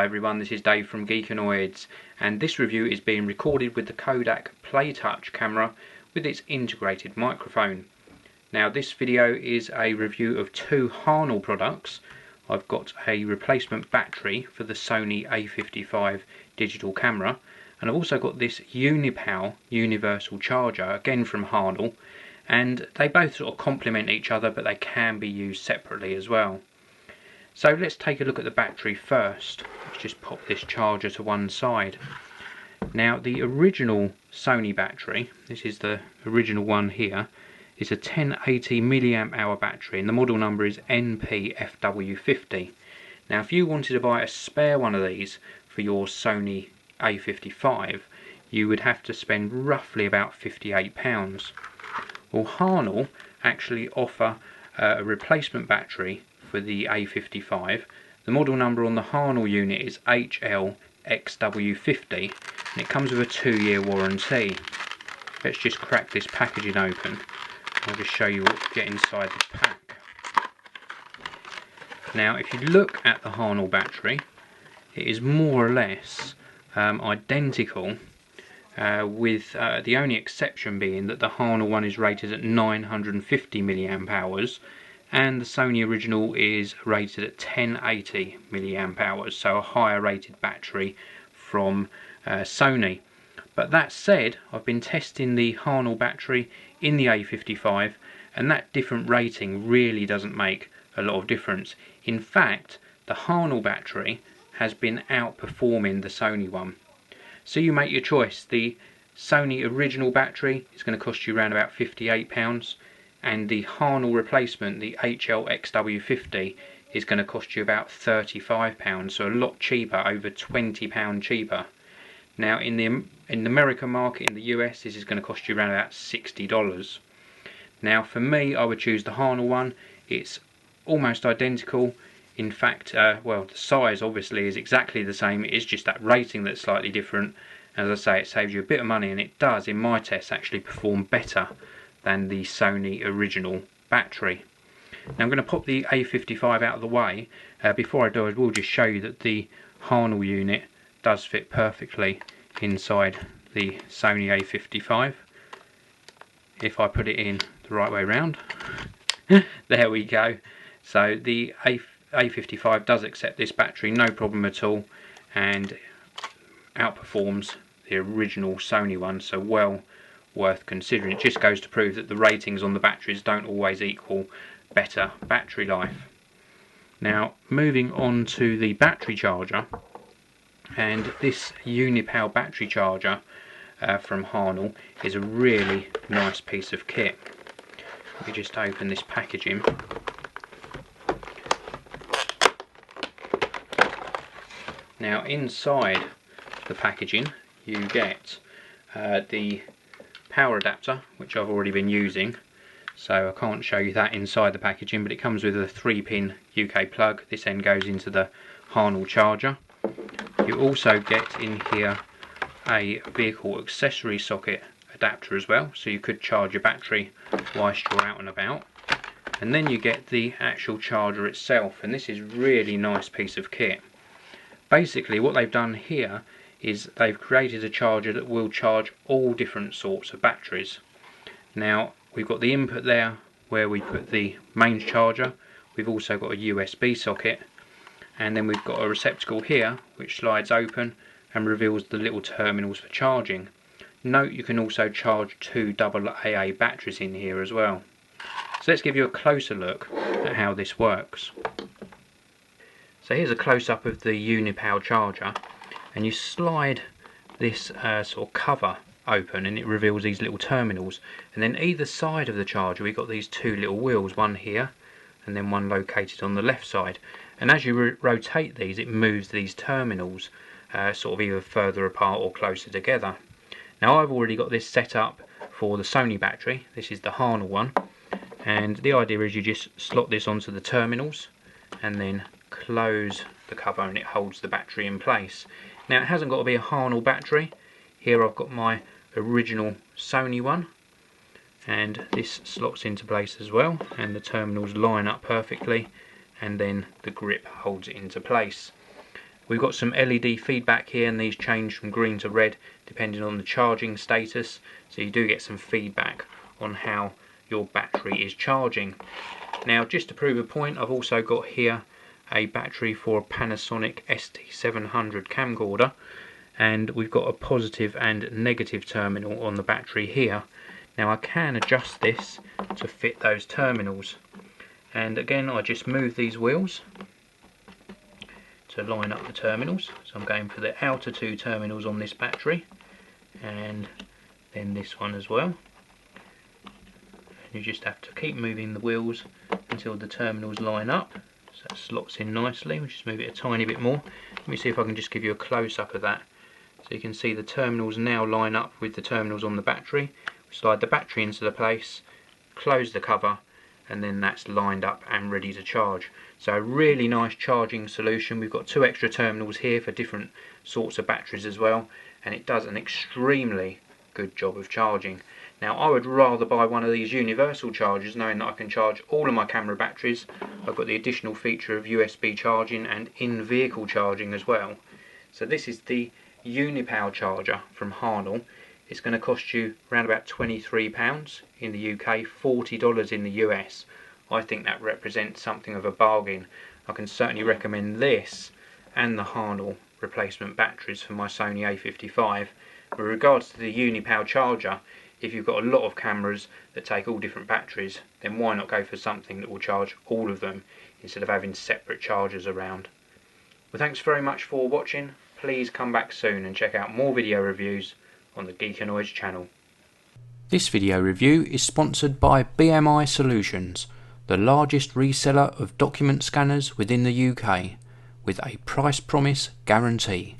Hi everyone, this is Dave from Geekanoids, and this review is being recorded with the Kodak PlayTouch camera with its integrated microphone. Now this video is a review of two Harnell products. I've got a replacement battery for the Sony A55 digital camera, and I've also got this Unipower universal charger, again from Harnell, and they both sort of complement each other, but they can be used separately as well. So let's take a look at the battery first. Let's just pop this charger to one side. Now the original Sony battery, this is the original one here, is a 1080 mAh battery, and the model number is NPFW50. Now if you wanted to buy a spare one of these for your Sony A55, you would have to spend roughly about £58. Well, Harnell actually offer a replacement battery for the A55. The model number on the Harnell unit is HLXW50, and it comes with a 2-year warranty. Let's just crack this packaging open. I'll just show you what you get inside the pack. Now if you look at the Harnell battery, it is more or less identical, with the only exception being that the Harnell one is rated at 950 mAh and the Sony original is rated at 1080 mAh, so a higher rated battery from Sony. But that said, I've been testing the Harnell battery in the A55, and that different rating really doesn't make a lot of difference. In fact, the Harnell battery has been outperforming the Sony one. So you make your choice. The Sony original battery is going to cost you around about £58, and the Harnell replacement, the HLXW50, is going to cost you about £35, so a lot cheaper, over £20 cheaper. Now in the American market, in the US, this is going to cost you around about $60. Now for me, I would choose the Harnell one. It's almost identical. In fact, well, the size obviously is exactly the same. It is just that rating that's slightly different. As I say, it saves you a bit of money, and it does, in my tests, actually perform better than the Sony original battery. Now I'm going to pop the A55 out of the way. Before I do, I will just show you that the Harnell unit does fit perfectly inside the Sony A55. If I put it in the right way round, there we go. So the A55 does accept this battery, no problem at all, and outperforms the original Sony one, so well worth considering. It just goes to prove that the ratings on the batteries don't always equal better battery life. Now moving on to the battery charger, and this Unipower battery charger from Harnell is a really nice piece of kit. Let me just open this packaging. Now inside the packaging you get the power adapter, which I've already been using, so I can't show you that inside the packaging, but it comes with a 3-pin UK plug. This end goes into the Harnell charger. You also get in here a vehicle accessory socket adapter as well, so you could charge your battery whilst you're out and about. And then you get the actual charger itself, and this is a really nice piece of kit. Basically what they've done here is they've created a charger that will charge all different sorts of batteries. Now we've got the input there where we put the mains charger. We've also got a USB socket, and then we've got a receptacle here which slides open and reveals the little terminals for charging. Note you can also charge 2 AA batteries in here as well. So let's give you a closer look at how this works. So here's a close-up of the Unipower charger, and you slide this sort of cover open and it reveals these little terminals, and then either side of the charger we've got these two little wheels, one here and then one located on the left side, and as you rotate these it moves these terminals sort of either further apart or closer together. Now I've already got this set up for the Sony battery. This is the Harnell one, and the idea is you just slot this onto the terminals and then close the cover and it holds the battery in place. Now it hasn't got to be a Harnell battery. Here I've got my original Sony one, and this slots into place as well, and the terminals line up perfectly, and then the grip holds it into place. We've got some LED feedback here, and these change from green to red depending on the charging status, so you do get some feedback on how your battery is charging. Now, just to prove a point, I've also got here a battery for a Panasonic ST700 camcorder, and we've got a positive and negative terminal on the battery here. Now I can adjust this to fit those terminals, and again I just move these wheels to line up the terminals. So I'm going for the outer two terminals on this battery, and then this one as well. You just have to keep moving the wheels until the terminals line up, so it slots in nicely. We'll just move it a tiny bit more. Let me see if I can just give you a close-up of that. So you can see the terminals now line up with the terminals on the battery. We slide the battery into the place, close the cover, and then that's lined up and ready to charge. So a really nice charging solution. We've got 2 extra terminals here for different sorts of batteries as well, and it does an extremely good job of charging. Now I would rather buy one of these universal chargers, knowing that I can charge all of my camera batteries. I've got the additional feature of USB charging and in-vehicle charging as well. So this is the Unipower charger from Harnell. It's going to cost you around about £23 in the UK, $40 in the US. I think that represents something of a bargain. I can certainly recommend this and the Harnell replacement batteries for my Sony A55. With regards to the Unipower charger, if you've got a lot of cameras that take all different batteries, then why not go for something that will charge all of them instead of having separate chargers around. Well, thanks very much for watching. Please come back soon and check out more video reviews on the Geekanoids channel. This video review is sponsored by BMI Solutions, the largest reseller of document scanners within the UK, with a price promise guarantee.